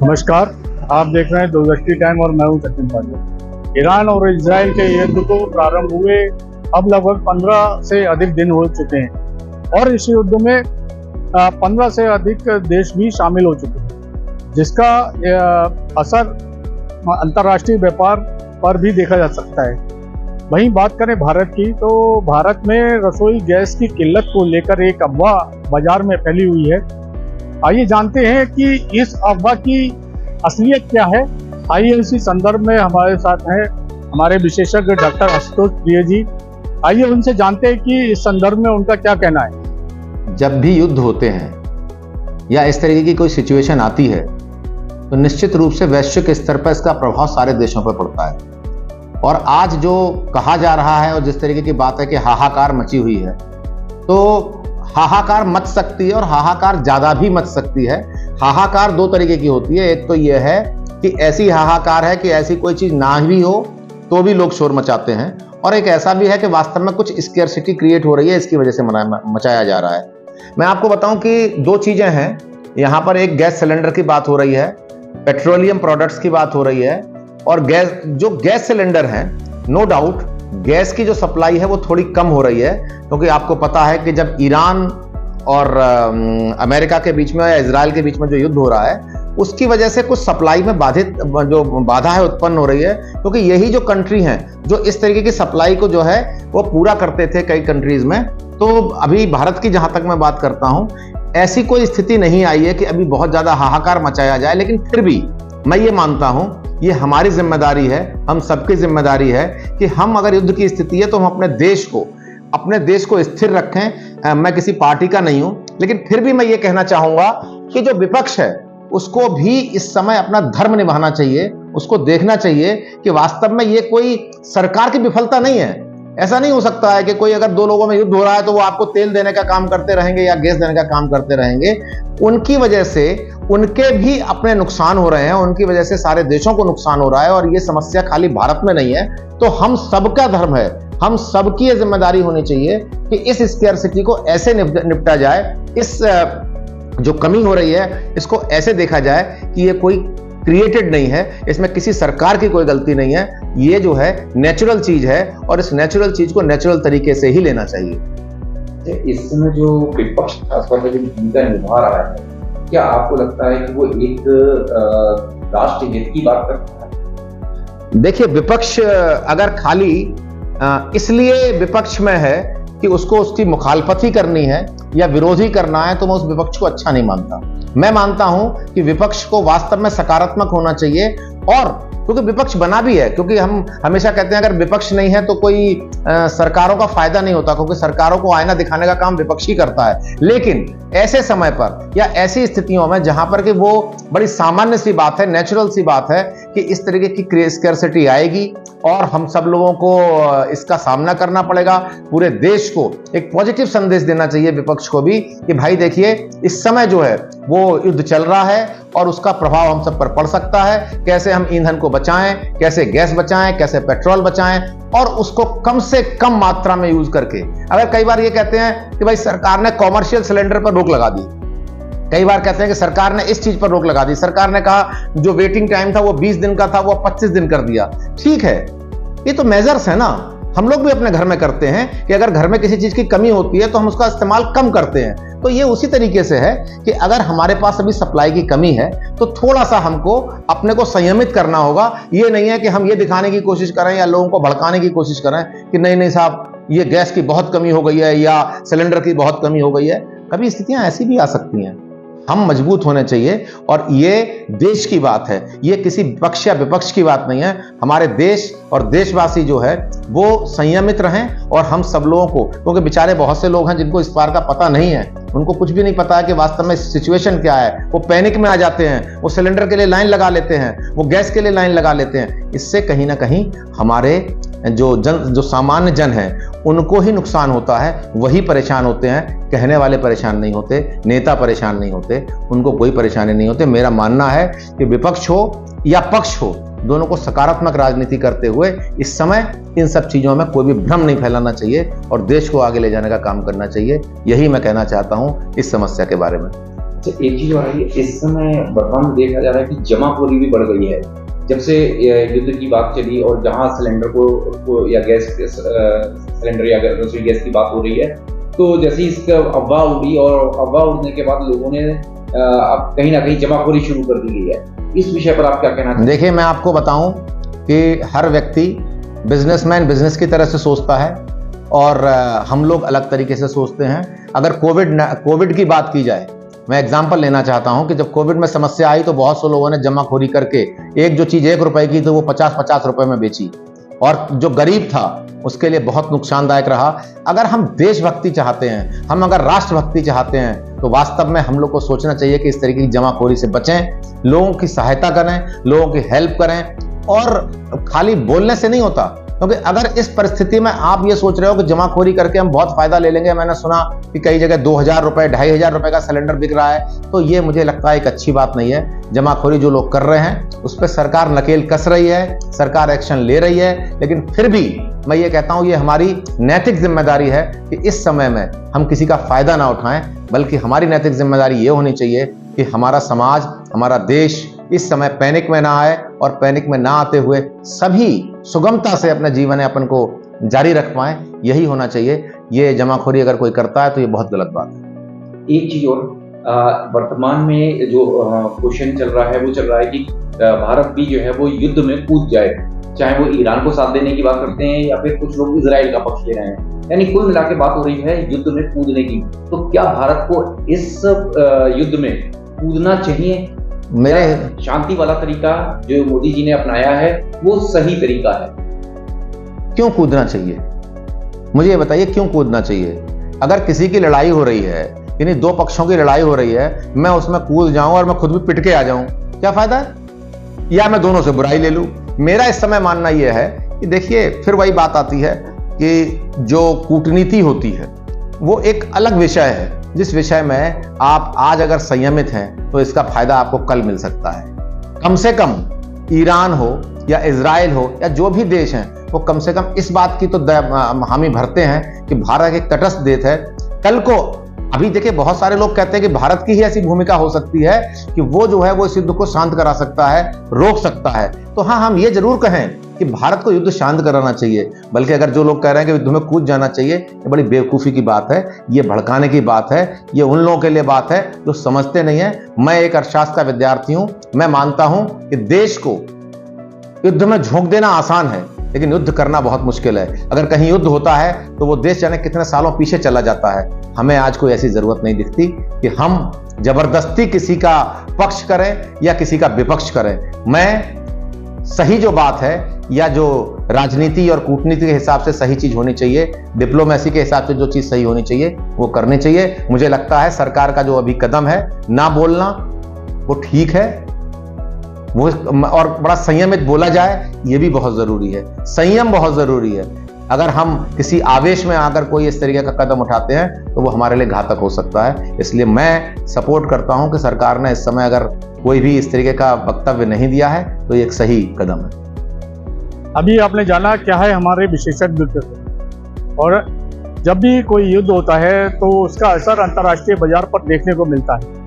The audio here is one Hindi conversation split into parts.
नमस्कार, आप देख रहे हैं दूरदृष्टि टाइम और मैं हूं सचिन पांडे। ईरान और इजराइल के युद्ध को प्रारंभ हुए अब लगभग 15 से अधिक दिन हो चुके हैं और इस युद्ध में 15 से अधिक देश भी शामिल हो चुके हैं, जिसका असर अंतर्राष्ट्रीय व्यापार पर भी देखा जा सकता है। वहीं बात करें भारत की, तो भारत में रसोई गैस की किल्लत को लेकर एक अफवाह बाजार में फैली हुई है। आइए जानते हैं कि इस अफवाह की असलियत क्या है। आइए इसी संदर्भ में हमारे साथ हैं हमारे विशेषज्ञ डॉक्टर आशुतोष प्रिय जी। आइए उनसे जानते हैं कि इस संदर्भ में उनका क्या कहना है। जब भी युद्ध होते हैं या इस तरीके की कोई सिचुएशन आती है तो निश्चित रूप से वैश्विक स्तर पर इसका प्रभाव सारे देशों पर पड़ता है। और आज जो कहा जा रहा है और जिस तरीके की बात है कि हाहाकार मची हुई है, तो हाहाकार मच सकती है और हाहाकार ज्यादा भी मच सकती है। हाहाकार दो तरीके की होती है। एक तो यह है कि ऐसी हाहाकार है कि ऐसी कोई चीज ना भी हो तो भी लोग शोर मचाते हैं, और एक ऐसा भी है कि वास्तव में कुछ स्केर्सिटी क्रिएट हो रही है, इसकी वजह से मचाया जा रहा है। मैं आपको बताऊं कि दो चीजें हैं यहां पर। एक गैस सिलेंडर की बात हो रही है, पेट्रोलियम प्रोडक्ट्स की बात हो रही है, और गैस सिलेंडर है, नो डाउट गैस की जो सप्लाई है वो थोड़ी कम हो रही है, क्योंकि आपको पता है कि जब ईरान और अमेरिका के बीच में या इजराइल के बीच में जो युद्ध हो रहा है उसकी वजह से कुछ सप्लाई में बाधा है उत्पन्न हो रही है, क्योंकि यही जो कंट्री हैं जो इस तरीके की सप्लाई को जो है वो पूरा करते थे कई कंट्रीज में। तो अभी भारत की जहां तक मैं बात करता हूं, ऐसी कोई स्थिति नहीं आई है कि अभी बहुत ज्यादा हाहाकार मचाया जाए, लेकिन फिर भी मैं ये मानता हूं ये हमारी जिम्मेदारी है, हम सबकी जिम्मेदारी है कि हम अगर युद्ध की स्थिति है तो हम अपने देश को स्थिर रखें। मैं किसी पार्टी का नहीं हूं, लेकिन फिर भी मैं ये कहना चाहूंगा कि जो विपक्ष है उसको भी इस समय अपना धर्म निभाना चाहिए। उसको देखना चाहिए कि वास्तव में ये कोई सरकार की विफलता नहीं है। ऐसा नहीं हो सकता है कि कोई अगर दो लोगों में युद्ध हो रहा है तो वो आपको तेल देने का काम करते रहेंगे या गैस देने का काम करते रहेंगे। उनकी वजह से उनके भी अपने नुकसान हो रहे हैं, उनकी वजह से सारे देशों को नुकसान हो रहा है, और ये समस्या खाली भारत में नहीं है। तो हम सबका धर्म है, हम सबकी ये जिम्मेदारी होनी चाहिए कि इस स्केर्सिटी को ऐसे निपटा जाए, इस जो कमी हो रही है इसको ऐसे देखा जाए कि ये कोई क्रिएटेड नहीं है, इसमें किसी सरकार की कोई गलती नहीं है, ये जो है नेचुरल चीज है और इस नेचुरल चीज को नेचुरल तरीके से ही लेना चाहिए। इस समय जो विपक्ष खासतौर पर जो भूमिका निभा रहा है, क्या आपको लगता है कि वो एक राष्ट्रीय हित की बात करता है? देखिए, विपक्ष अगर खाली इसलिए विपक्ष में है कि उसको उसकी मुखालफत ही करनी है या विरोध ही करना है, तो मैं उस विपक्ष को अच्छा नहीं मानता। मैं मानता हूं कि विपक्ष को वास्तव में सकारात्मक होना चाहिए, और क्योंकि विपक्ष बना भी है, क्योंकि हम हमेशा कहते हैं अगर विपक्ष नहीं है तो कोई सरकारों का फायदा नहीं होता, क्योंकि सरकारों को आईना दिखाने का काम विपक्ष ही करता है। लेकिन ऐसे समय पर या ऐसी स्थितियों में जहां पर कि वो बड़ी सामान्य सी बात है, नेचुरल सी बात है कि इस तरीके की स्कैर्सिटी आएगी और हम सब लोगों को इसका सामना करना पड़ेगा। पूरे देश को एक पॉजिटिव संदेश देना चाहिए विपक्ष को भी कि भाई देखिए, इस समय जो है वो युद्ध चल रहा है और उसका प्रभाव हम सब पर पड़ सकता है। कैसे हम ईंधन को बचाएं, कैसे गैस बचाएं, कैसे पेट्रोल बचाएं, और उसको कम से कम मात्रा में यूज करके। अगर कई बार ये कहते हैं कि भाई सरकार ने कॉमर्शियल सिलेंडर पर रोक लगा दी, कई बार कहते हैं कि सरकार ने इस चीज पर रोक लगा दी, सरकार ने कहा जो वेटिंग टाइम था वो 20 दिन का था वो 25 दिन कर दिया। ठीक है, ये तो मेजर्स है ना, हम लोग भी अपने घर में करते हैं कि अगर घर में किसी चीज की कमी होती है तो हम उसका इस्तेमाल कम करते हैं। तो ये उसी तरीके से है कि अगर हमारे पास अभी सप्लाई की कमी है तो थोड़ा सा हमको अपने को संयमित करना होगा। ये नहीं है कि हम ये दिखाने की कोशिश करें या लोगों को भड़काने की कोशिश करें कि नहीं साहब ये गैस की बहुत कमी हो गई है या सिलेंडर की बहुत कमी हो गई है। कभी स्थितियां ऐसी भी आ सकती हैं। हम मजबूत होने चाहिए, और ये देश की बात है, ये किसी पक्ष या विपक्ष की बात नहीं है। हमारे देश और देशवासी जो है वो संयमित रहें, और हम सब लोगों को, क्योंकि बेचारे बहुत से लोग हैं जिनको इस बार का पता नहीं है, उनको कुछ भी नहीं पता है कि वास्तव में सिचुएशन क्या है। वो पैनिक में आ जाते हैं, वो सिलेंडर के लिए लाइन लगा लेते हैं, वो गैस के लिए लाइन लगा लेते हैं। इससे कहीं ना कहीं हमारे जो सामान्य जन है उनको ही नुकसान होता है, वही परेशान होते हैं। कहने वाले परेशान नहीं होते, नेता परेशान नहीं होते, उनको कोई परेशानी नहीं होती। मेरा मानना है कि विपक्ष हो या पक्ष हो, दोनों को सकारात्मक राजनीति करते हुए इस समय इन सब चीजों में कोई भी भ्रम नहीं फैलाना चाहिए और देश को आगे ले जाने का काम करना चाहिए। यही मैं कहना चाहता हूं इस समस्या के बारे में। अच्छा, एक चीज और है, इस समय वर्तमान में देखा जा रहा है कि जमाखोरी भी बढ़ गई है। जब से युद्ध की बात चली और जहां सिलेंडर को या गैस सिलेंडर या रसोई गैस की बात हो रही है, तो जैसे ही इसका अफवाह उड़ी और अफवाह उड़ने के बाद लोगों ने अब कहीं ना कहीं जमाखोरी शुरू कर दी गई है। इस विषय पर आप क्या कहना चाहते हैं? देखिए, मैं आपको बताऊं कि हर व्यक्ति बिजनेसमैन बिजनेस की तरह से सोचता है और हम लोग अलग तरीके से सोचते हैं। अगर कोविड की बात की जाए, मैं एग्जांपल लेना चाहता हूं कि जब कोविड में समस्या आई तो बहुत से लोगों ने जमाखोरी करके एक जो चीज 1 रुपए की तो वो 50-50 रुपए में बेची, और जो गरीब था उसके लिए बहुत नुकसानदायक रहा। अगर हम देशभक्ति चाहते हैं, हम अगर राष्ट्रभक्ति चाहते हैं, तो वास्तव में हम लोग को सोचना चाहिए कि इस तरीके की जमाखोरी से बचें, लोगों की सहायता करें, लोगों की हेल्प करें। और खाली बोलने से नहीं होता, क्योंकि अगर इस परिस्थिति में आप ये सोच रहे हो कि जमाखोरी करके हम बहुत फायदा ले लेंगे, मैंने सुना कि कई जगह 2000 रुपए 2500 रुपए का सिलेंडर बिक रहा है, तो ये मुझे लगता है एक अच्छी बात नहीं है। जमाखोरी जो लोग कर रहे हैं उस पर सरकार नकेल कस रही है, सरकार एक्शन ले रही है, लेकिन फिर भी मैं ये कहता हूं ये हमारी नैतिक जिम्मेदारी है कि इस समय में हम किसी का फायदा ना उठाएं, बल्कि हमारी नैतिक जिम्मेदारी ये होनी चाहिए कि हमारा समाज, हमारा देश इस समय पैनिक में ना आए, और पैनिक में ना आते हुए सभी सुगमता से अपने जीवन यापन को जारी रख पाएं। यही होना चाहिए। ये जमाखोरी अगर कोई करता है तो ये बहुत गलत बात है। एक चीज और, वर्तमान में जो क्वेश्चन चल रहा है वो चल रहा है कि भारत भी जो है वो युद्ध में कूद जाए, चाहे वो ईरान को साथ देने की बात करते हैं या फिर कुछ लोग इजराइल का पक्ष ले रहे हैं, यानी कुल मिला के बात हो रही है युद्ध में कूदने की। तो क्या भारत को इस युद्ध में कूदना चाहिए? मेरे शांति वाला तरीका जो मोदी जी ने अपनाया है वो सही तरीका है? क्यों कूदना चाहिए, मुझे ये बताइए, क्यों कूदना चाहिए? अगर किसी की लड़ाई हो रही है, यानी 2 पक्षों की लड़ाई हो रही है, मैं उसमें कूद जाऊं और मैं खुद भी पिट के आ जाऊं, क्या फायदा है? या मैं दोनों से बुराई ले लूं? मेरा इस समय मानना यह है कि देखिए, फिर वही बात आती है कि जो कूटनीति होती है वो एक अलग विषय है, जिस विषय में आप आज अगर संयमित हैं तो इसका फायदा आपको कल मिल सकता है। कम से कम ईरान हो या इजराइल हो या जो भी देश हैं, वो कम से कम इस बात की तो हामी भरते हैं कि भारत एक तटस्थ देश है। कल को अभी देखिए, बहुत सारे लोग कहते हैं कि भारत की ही ऐसी भूमिका हो सकती है कि वो जो है वो इस युद्ध को शांत करा सकता है, रोक सकता है। तो हाँ, हम ये जरूर कहें कि भारत को युद्ध शांत कराना चाहिए, बल्कि अगर जो लोग कह रहे हैं कि युद्ध में कूद जाना चाहिए, ये बड़ी बेवकूफ़ी की बात है, ये भड़काने की बात है, ये उन लोगों के लिए बात है जो समझते नहीं है। मैं एक अर्थशास्त्र का विद्यार्थी हूं, मैं मानता हूं कि देश को युद्ध में झोंक देना आसान है, लेकिन युद्ध करना बहुत मुश्किल है। अगर कहीं युद्ध होता है तो वो देश जाने कितने सालों पीछे चला जाता है। हमें आज कोई ऐसी जरूरत नहीं दिखती कि हम जबरदस्ती किसी का पक्ष करें या किसी का विपक्ष करें। मैं सही जो बात है या जो राजनीति और कूटनीति के हिसाब से सही चीज होनी चाहिए, डिप्लोमेसी के हिसाब से जो चीज सही होनी चाहिए वो करनी चाहिए। मुझे लगता है सरकार का जो अभी कदम है ना बोलना, वो ठीक है, वो और बड़ा संयमित बोला जाए, ये भी बहुत जरूरी है। संयम बहुत जरूरी है। अगर हम किसी आवेश में आकर कोई इस तरीके का कदम उठाते हैं तो वो हमारे लिए घातक हो सकता है। इसलिए मैं सपोर्ट करता हूं कि सरकार ने इस समय अगर कोई भी इस तरीके का वक्तव्य नहीं दिया है तो ये एक सही कदम है। अभी आपने जाना क्या है हमारे विशेषज्ञ युद्ध से, और जब भी कोई युद्ध होता है तो उसका असर अंतर्राष्ट्रीय बाजार पर देखने को मिलता है,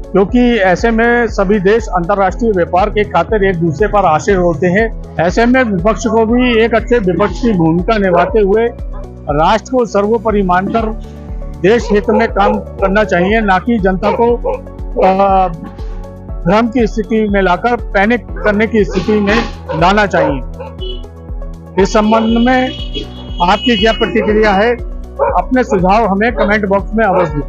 क्योंकि ऐसे में सभी देश अंतर्राष्ट्रीय व्यापार के खातिर एक दूसरे पर आश्रित होते हैं। ऐसे में विपक्ष को भी एक अच्छे विपक्ष की भूमिका निभाते हुए राष्ट्र को सर्वोपरि मानकर देश हित में काम करना चाहिए, ना कि जनता को भ्रम की स्थिति में लाकर पैनिक करने की स्थिति में लाना चाहिए। इस संबंध में आपकी क्या प्रतिक्रिया है? अपने सुझाव हमें कमेंट बॉक्स में अवश्य